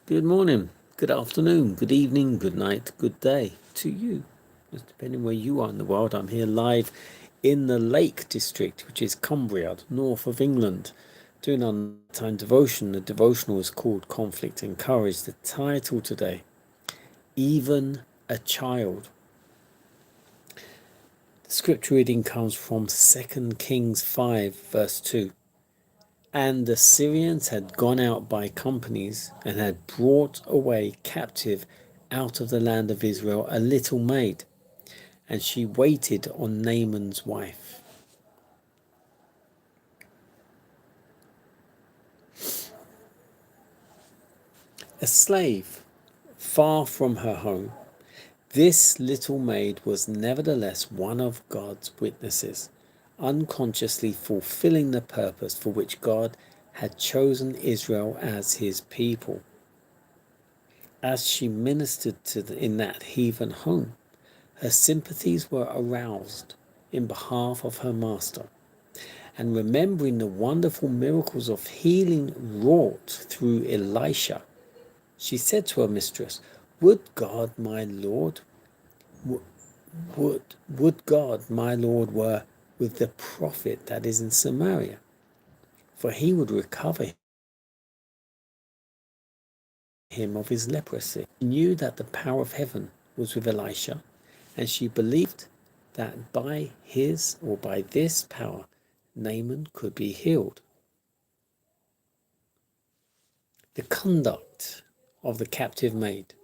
Good morning, good afternoon, good evening, good night, good day to you. Just depending where you are in the world. I'm here live in the Lake District, which is Cumbria, north of England, doing our time devotion. The devotional is called Conflict and Courage. The title today, Even a Child. The scripture reading comes from 2 Kings 5, verse 2. And the Syrians had gone out by companies and had brought away captive out of the land of Israel a little maid, and she waited on Naaman's wife. A slave, far from her home, this little maid was nevertheless one of God's witnesses, unconsciously fulfilling the purpose for which God had chosen Israel as his people. As she ministered in that heathen home, her sympathies were aroused in behalf of her master, and remembering the wonderful miracles of healing wrought through Elisha, she said to her mistress, Would God my Lord were with the prophet that is in Samaria, for he would recover him of his leprosy. She knew that the power of heaven was with Elisha, and she believed that by this power Naaman could be healed. The conduct of the captive maid,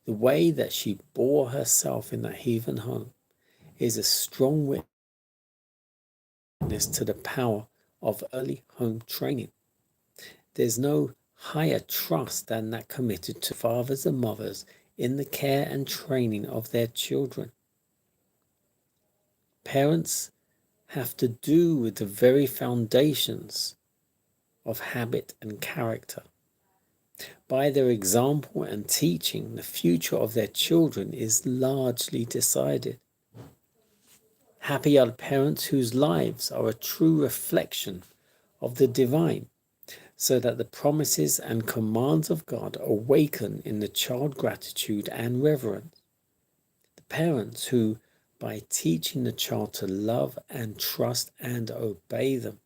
the way that she bore herself in that heathen home, is a strong witness to the power of early home training. There's no higher trust than that committed to fathers and mothers in the care and training of their children. Parents have to do with the very foundations of habit and character. By their example and teaching, the future of their children is largely decided. Happy are the parents whose lives are a true reflection of the divine, so that the promises and commands of God awaken in the child gratitude and reverence. The parents who, by teaching the child to love and trust and obey them,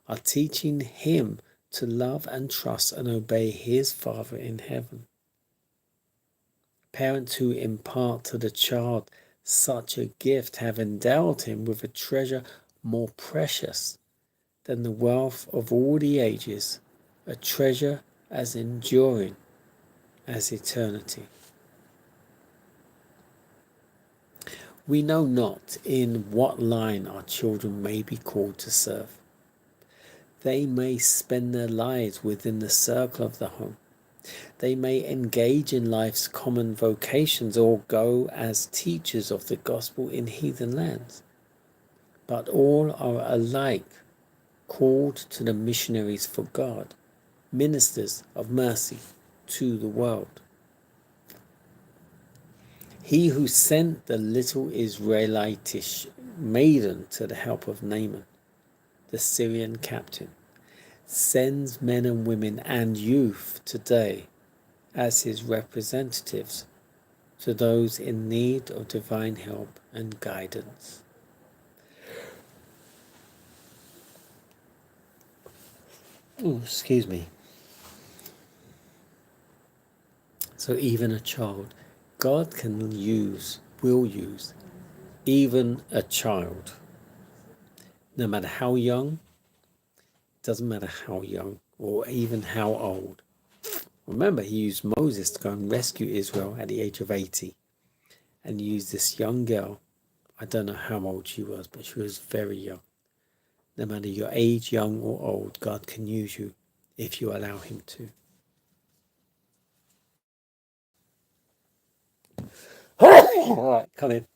are teaching him to love and trust and obey his Father in heaven. Parents who impart to the child such a gift have endowed him with a treasure more precious than the wealth of all the ages, a treasure as enduring as eternity. We know not in what line our children may be called to serve. They may spend their lives within the circle of the home. They may engage in life's common vocations or go as teachers of the gospel in heathen lands. But all are alike called to the missionaries for God, ministers of mercy to the world. He who sent the little Israelitish maiden to the help of Naaman, the Syrian captain, sends men and women and youth today as his representatives to those in need of divine help and guidance. Excuse me. So even a child, God will use even a child, no matter how young, doesn't matter how young or even how old. Remember, he used Moses to go and rescue Israel at the age of 80, and used this young girl. I don't know how old she was, but she was very young. No matter your age, young or old, God can use you if you allow him to. All right, come in.